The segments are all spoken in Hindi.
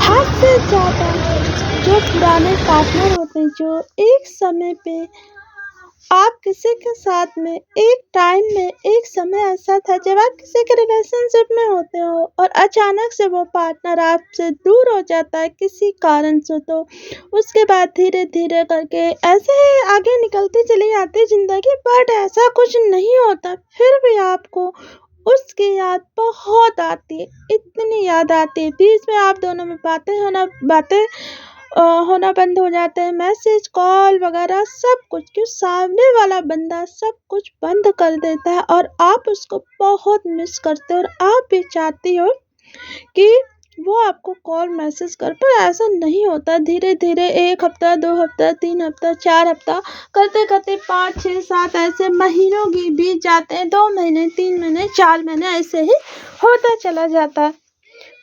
हद से ज़्यादा जो पुराने पार्टनर होते हैं, जो एक समय पे आप किसी के साथ में एक टाइम में एक समय ऐसा था जब आप किसी के रिलेशनशिप में होते हो और अचानक से वो पार्टनर आपसे दूर हो जाता है किसी कारण से, तो उसके बाद धीरे धीरे करके ऐसे ही आगे निकलती चली जाती है ज़िंदगी। बट ऐसा कुछ नहीं होता, फिर भी आपको उसकी याद बहुत आती है, इतनी याद आती है। बीच में आप दोनों में बातें होना बंद हो जाते हैं, मैसेज कॉल वगैरह सब कुछ, क्यों सामने वाला बंदा सब कुछ बंद कर देता है और आप उसको बहुत मिस करते हो और आप भी चाहती हो कि वो आपको कॉल मैसेज कर, पर ऐसा नहीं होता। धीरे धीरे 1 हफ्ता 2 हफ्ता 3 हफ्ता 4 हफ्ता करते करते 5 6 7 ऐसे महीनों की बीत जाते हैं। 2 महीने 3 महीने 4 महीने ऐसे ही होता चला जाता है।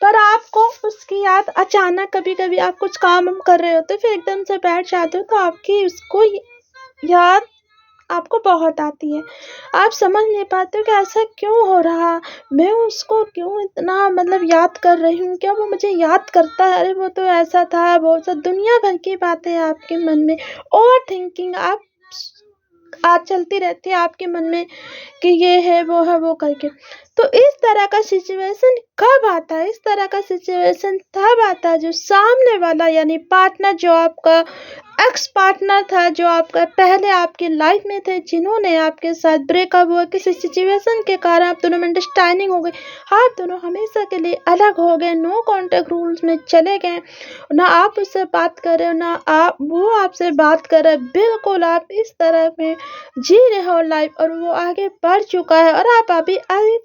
पर आपको उसकी याद अचानक, कभी कभी आप कुछ काम हम कर रहे होते फिर एकदम से बैठ जाते हो तो आपकी उसको याद आपको बहुत आती है। आप समझ नहीं पाते हो कि ऐसा क्यों हो रहा, मैं उसको क्यों इतना याद कर रही हूँ, क्या वो मुझे याद करता है, अरे वो तो ऐसा था, वो सब दुनिया भर की बातें आपके मन में, ओवर थिंकिंग आप आज चलती रहती है आपके मन में कि ये है वो करके। तो इस तरह का सिचुएशन कब आता है? इस तरह का सिचुएशन तब आता है जो सामने वाला यानी पार्टनर, जो आपका एक्स पार्टनर था, जो आपका पहले आपकी लाइफ में थे, जिन्होंने आपके साथ ब्रेकअप हुआ किसी सिचुएशन के कारण, आप दोनों में अंडरस्टैंडिंग हो गई, आप दोनों हमेशा के लिए अलग हो गए, नो कॉन्टेक्ट रूल्स में चले गए, ना आप उससे बात कर रहे हो ना वो आपसे बात कर रहा है, बिल्कुल आप इस तरह में जी रहे हो लाइफ और वो आगे बढ़ चुका है और आप अभी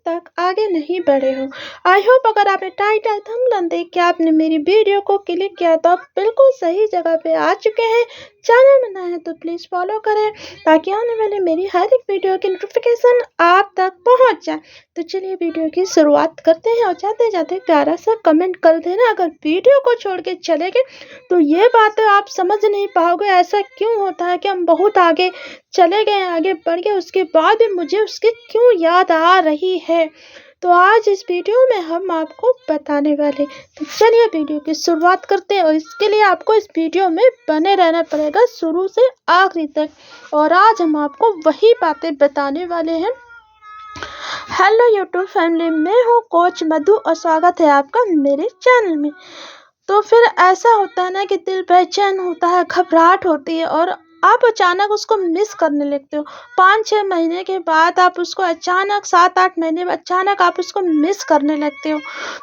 तक आगे नहीं बढ़े हो। आई होप अगर आपने टाइटल थंबनेल देख के आपने मेरी वीडियो को क्लिक किया तो आप बिल्कुल सही जगह पे आ चुके हैं। चैनल में नए हैं तो प्लीज़ फॉलो करें ताकि आने वाले मेरी हर एक वीडियो की नोटिफिकेशन आप तक पहुंच जाए। तो चलिए वीडियो की शुरुआत करते हैं और जाते जाते प्यारा सा कमेंट कर देना अगर वीडियो को छोड़ के चले गए तो ये बात आप समझ नहीं पाओगे ऐसा क्यों होता है कि हम बहुत आगे चले गए, आगे बढ़ गए, उसके बाद भी मुझे उसकी क्यों याद आ रही है। तो आज इस वीडियो में हम आपको बताने वाले, तो चलिए वीडियो की शुरुआत करते हैं और इसके लिए आपको इस वीडियो में बने रहना पड़ेगा शुरू से आखिरी तक। और आज हम आपको वही बातें बताने वाले हैं। हेलो यूट्यूब फैमिली, मैं हूँ कोच मधु और स्वागत है आपका मेरे चैनल में। तो फिर ऐसा होता है ना कि दिल बेचैन होता है, घबराहट होती है और आप अचानक उसको मिस करने लगते हो। 5-6 महीने के बाद आप उसको अचानक 7-8 महीने में अचानक आप उसको मिस करने लगते हो,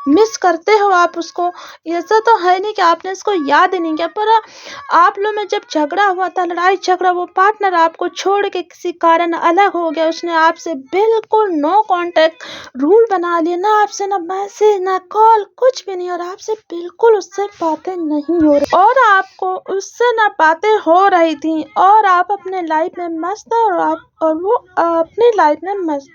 मिस करते हो आप उसको। ऐसा तो है नहीं कि आपने इसको याद ही नहीं किया, पर आप लोग में जब झगड़ा हुआ था, लड़ाई झगड़ा, वो पार्टनर आपको छोड़ के किसी कारण अलग हो गया, उसने आपसे बिल्कुल नो कॉन्टेक्ट रूल बना लिया, ना आपसे ना मैसेज ना कॉल कुछ भी नहीं, और आपसे बिल्कुल उससे बातें नहीं हो रही और आपको उससे ना बातें हो रही थी और आप अपने लाइफ में मस्त है और वो अपने लाइफ में मस्त।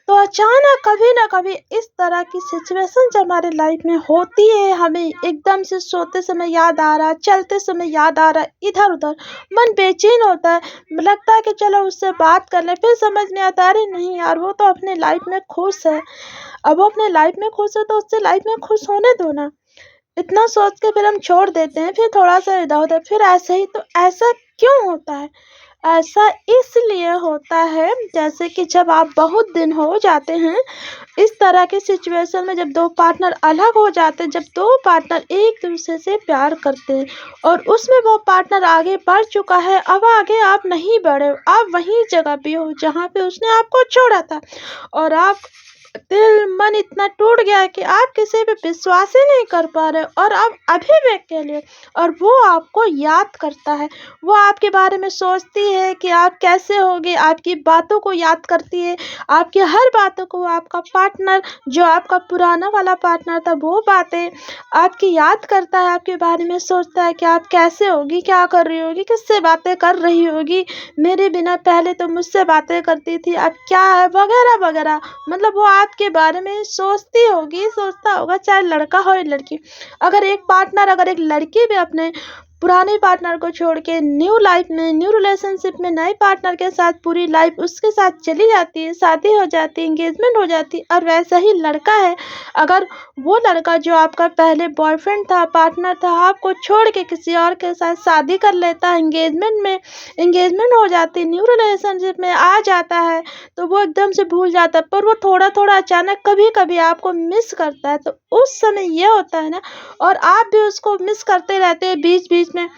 तो अचानक कभी ना कभी इस तरह की सिचुएशन जब हमारे लाइफ में होती है, हमें एकदम से सोते समय याद आ रहा है, चलते समय याद आ रहा है, इधर उधर मन बेचैन होता है, लगता है कि चलो उससे बात कर ले, फिर समझ में आता है अरे नहीं यार वो तो अपने लाइफ में खुश है, अब वो अपने लाइफ में खुश है तो उससे लाइफ में खुश होने दो ना। इतना सोच के फिर हम छोड़ देते हैं, फिर थोड़ा सा इधर उधर, फिर ऐसे ही। तो ऐसा क्यों होता है? ऐसा इसलिए होता है जैसे कि जब आप बहुत दिन हो जाते हैं इस तरह के सिचुएशन में, जब 2 पार्टनर अलग हो जाते हैं, जब 2 पार्टनर एक दूसरे से प्यार करते हैं और उसमें वो पार्टनर आगे बढ़ चुका है, अब आगे आप नहीं बढ़े हो, आप वहीं जगह पे हो जहाँ पे उसने आपको छोड़ा था और आप दिल मन इतना टूट गया है कि आप किसी पे विश्वास ही नहीं कर पा रहे हो और आप अभी भी अकेले हो और वो आपको याद करता है, वो आपके बारे में सोचती है कि आप कैसे होगे, आपकी बातों को याद करती है, आपकी हर बातों को आपका पार्टनर, जो आपका पुराना वाला पार्टनर था, वो बातें आपकी याद करता है, आपके बारे में सोचता है कि आप कैसे होगी, क्या कर रही होगी, किससे बातें कर रही होगी, मेरे बिना पहले तो मुझसे बातें करती थी, अब क्या है, वगैरह वगैरह। वो आपके बारे में सोचती होगी, सोचता होगा, चाहे लड़का हो या लड़की। अगर एक पार्टनर, अगर एक लड़की भी अपने पुराने पार्टनर को छोड़ के न्यू लाइफ में, न्यू रिलेशनशिप में नए पार्टनर के साथ पूरी लाइफ उसके साथ चली जाती है, शादी हो जाती है, एंगेजमेंट हो जाती है। और वैसा ही लड़का है, अगर वो लड़का जो आपका पहले बॉयफ्रेंड था, पार्टनर था, आपको छोड़ के किसी और के साथ शादी कर लेता है, एंगेजमेंट हो जाती है, न्यू रिलेशनशिप में आ जाता है, तो वो एकदम से भूल जाता है। पर वो थोड़ा थोड़ा अचानक कभी कभी आपको मिस करता है, तो उस समय ये होता है ना, और आप भी उसको मिस करते रहते हैं बीच बीच में।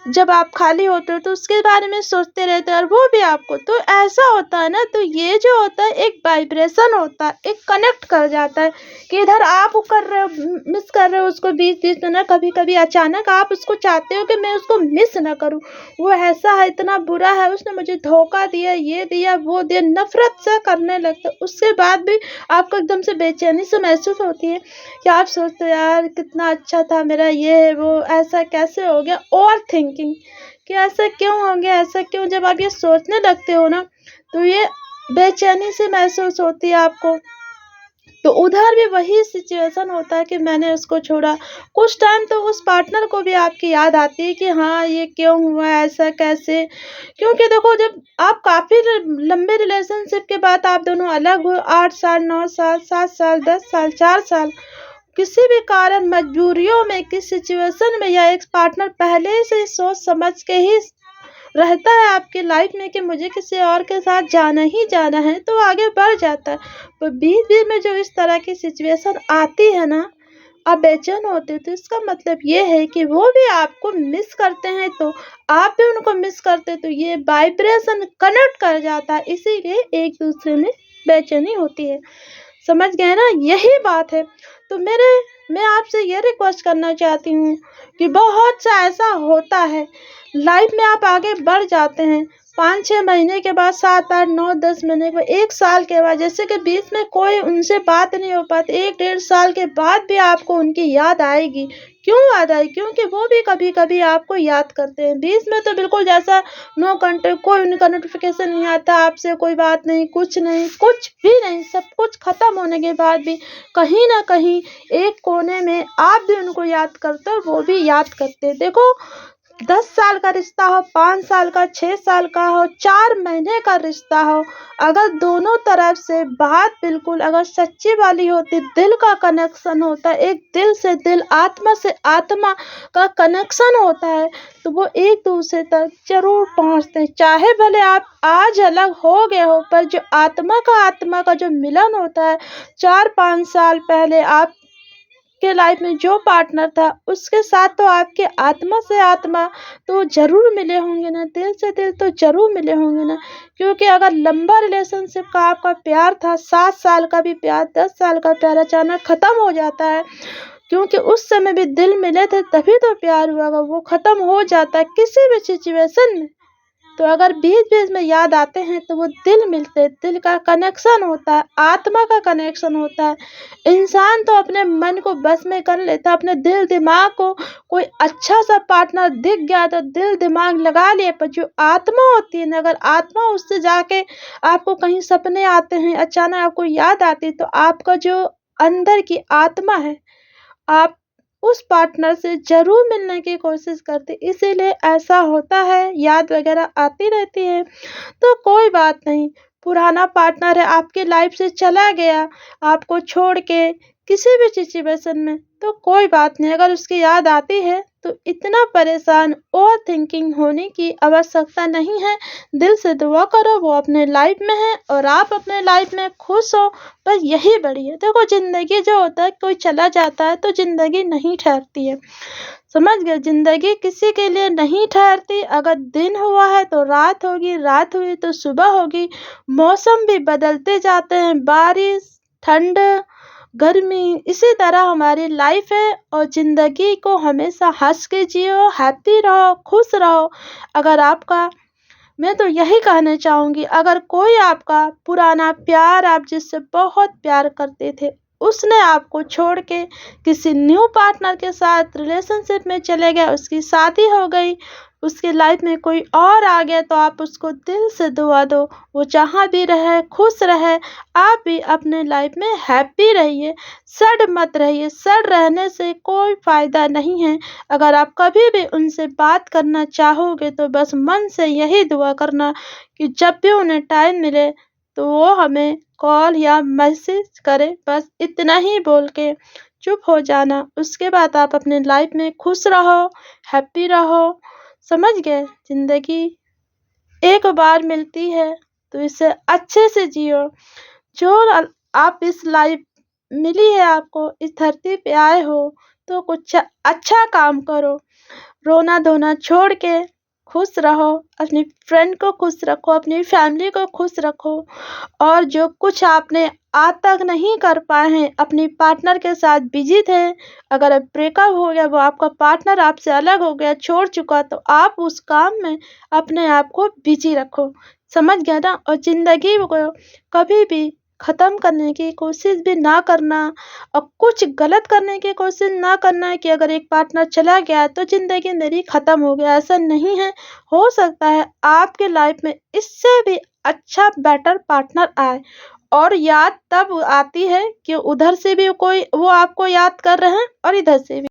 जब आप खाली होते हो तो उसके बारे में सोचते रहते हैं, और वो भी आपको। तो ऐसा होता है ना, तो ये जो होता है एक वाइब्रेशन होता है, एक कनेक्ट कर जाता है कि इधर आप कर रहे हो, मिस कर रहे हो उसको बीच बीच में ना। कभी कभी अचानक आप उसको चाहते हो कि मैं उसको मिस ना करूं, वो ऐसा है, इतना बुरा है, उसने मुझे धोखा दिया, ये दिया, वो दिया, नफरत से करने लगते। उसके बाद भी आपको एकदम से बेचैनी से महसूस होती है कि आप सोचते हो यार कितना अच्छा था मेरा, ये है वो, ऐसा कैसे हो गया। ओवर थिंकिंग कि ऐसा क्यों हो गया, ऐसा क्यों। जब आप ये सोचने लगते हो ना, तो ये बेचैनी से महसूस होती है आपको। तो उधर भी वही सिचुएशन होता है कि मैंने उसको छोड़ा। कुछ टाइम तो उस पार्टनर को भी आपकी याद आती है कि हाँ ये क्यों हुआ, ऐसा कैसे। क्योंकि देखो, जब आप काफ़ी लंबे रिलेशनशिप के बाद आप दोनों अलग हो, 8 साल, 9 साल, 7 साल, 10 साल, 4 साल, किसी भी कारण, मजबूरियों में, किस सिचुएशन में, या एक पार्टनर पहले से सोच समझ के ही रहता है आपकी लाइफ में कि मुझे किसी और के साथ जाना ही जाना है, तो आगे बढ़ जाता है। पर बीच बीच में जो इस तरह की सिचुएशन आती है ना, आप बेचैन होते हो, तो इसका मतलब ये है कि वो भी आपको मिस करते हैं, तो आप भी उनको मिस करते, तो ये वाइब्रेशन कनेक्ट कर जाता है, इसीलिए एक दूसरे में बेचैनी होती है। समझ गए ना, यही बात है। तो मैं आपसे ये रिक्वेस्ट करना चाहती हूँ कि बहुत सा ऐसा होता है लाइफ में, आप आगे बढ़ जाते हैं 5-6 महीने के बाद, 7-8-9-10 महीने के बाद, 1 साल के बाद, जैसे कि बीच में कोई उनसे बात नहीं हो पाती, 1-1.5 साल के बाद भी आपको उनकी याद आएगी। क्यों याद आई? क्योंकि वो भी कभी कभी आपको याद करते हैं। बीच में तो बिल्कुल जैसा नो कॉन्टेक्ट, कोई उनका नोटिफिकेशन नहीं आता, आपसे कोई बात नहीं, कुछ नहीं, कुछ भी नहीं। सब कुछ खत्म होने के बाद भी कहीं ना कहीं एक कोने में आप भी उनको याद करते हो, वो भी याद करते हैं। देखो, 10 साल का रिश्ता हो, 5 साल का, 6 साल का हो, 4 महीने का रिश्ता हो, अगर दोनों तरफ से बात बिल्कुल अगर सच्ची वाली होती, दिल का कनेक्शन होता है, एक दिल से दिल, आत्मा से आत्मा का कनेक्शन होता है, तो वो एक दूसरे तक जरूर पहुंचते हैं। चाहे भले आप आज अलग हो गए हो, पर जो आत्मा का जो मिलन होता है, 4-5 साल पहले आप के लाइफ में जो पार्टनर था, उसके साथ तो आपके आत्मा से आत्मा तो ज़रूर मिले होंगे ना, दिल से दिल तो ज़रूर मिले होंगे ना। क्योंकि अगर लंबा रिलेशनशिप का आपका प्यार था, 7 साल का भी प्यार, 10 साल का प्यार अचानक ख़त्म हो जाता है, क्योंकि उस समय भी दिल मिले थे तभी तो प्यार हुआ होगा, वो ख़त्म हो जाता है किसी भी सिचुएशन में। तो अगर बीच बीच में याद आते हैं, तो वो दिल मिलते हैं, दिल का कनेक्शन होता है, आत्मा का कनेक्शन होता है। इंसान तो अपने मन को बस में कर लेता है, अपने दिल दिमाग को, कोई अच्छा सा पार्टनर दिख गया तो दिल दिमाग लगा लिए, पर जो आत्मा होती है ना, अगर आत्मा उससे जाके आपको कहीं सपने आते हैं, अचानक आपको याद आती है, तो आपका जो अंदर की आत्मा है, आप उस पार्टनर से ज़रूर मिलने की कोशिश करते। इसीलिए ऐसा होता है, याद वगैरह आती रहती है। तो कोई बात नहीं, पुराना पार्टनर है, आपकी लाइफ से चला गया, आपको छोड़ के किसी भी सिचुएशन में, तो कोई बात नहीं। अगर उसकी याद आती है, तो इतना परेशान, ओवर थिंकिंग होने की आवश्यकता नहीं है। दिल से दुआ करो, वो अपने लाइफ में है और आप अपने लाइफ में खुश हो, बस यही बड़ी है। देखो, ज़िंदगी जो होता है, कोई चला जाता है तो ज़िंदगी नहीं ठहरती है। समझ गए? ज़िंदगी किसी के लिए नहीं ठहरती। अगर दिन हुआ है तो रात होगी, रात हुई तो सुबह होगी। मौसम भी बदलते जाते हैं, बारिश, ठंड, गर्मी, इसी तरह हमारी लाइफ है। और ज़िंदगी को हमेशा हंस के जियो, हैप्पी रहो, खुश रहो। अगर आपका, मैं तो यही कहना चाहूँगी, अगर कोई आपका पुराना प्यार, आप जिससे बहुत प्यार करते थे, उसने आपको छोड़ के किसी न्यू पार्टनर के साथ रिलेशनशिप में चले गए, उसकी शादी हो गई, उसकी लाइफ में कोई और आ गया, तो आप उसको दिल से दुआ दो, वो जहाँ भी रहे खुश रहे, आप भी अपने लाइफ में हैप्पी रहिए, सैड मत रहिए। सैड रहने से कोई फ़ायदा नहीं है। अगर आप कभी भी उनसे बात करना चाहोगे तो बस मन से यही दुआ करना कि जब भी उन्हें टाइम मिले तो वो हमें कॉल या मैसेज करें, बस इतना ही बोल के चुप हो जाना। उसके बाद आप अपने लाइफ में खुश रहो, हैप्पी रहो। समझ गए? ज़िंदगी एक बार मिलती है तो इसे अच्छे से जियो। जो आप इस लाइफ मिली है आपको, इस धरती पे आए हो, तो कुछ अच्छा काम करो। रोना धोना छोड़ के खुश रहो, अपनी फ्रेंड को खुश रखो, अपनी फैमिली को खुश रखो, और जो कुछ आपने आज तक नहीं कर पाए हैं, अपनी पार्टनर के साथ बिजी थे, अगर अब ब्रेकअप हो गया, वो आपका पार्टनर आपसे अलग हो गया, छोड़ चुका, तो आप उस काम में अपने आप को बिजी रखो। समझ गया ना? और ज़िंदगी को कभी भी ख़त्म करने की कोशिश भी ना करना, और कुछ गलत करने की कोशिश ना करना है कि अगर एक पार्टनर चला गया तो ज़िंदगी मेरी ख़त्म हो गया। ऐसा नहीं है। हो सकता है आपके लाइफ में इससे भी अच्छा बेटर पार्टनर आए, और याद तब आती है कि उधर से भी कोई वो आपको याद कर रहे हैं और इधर से भी।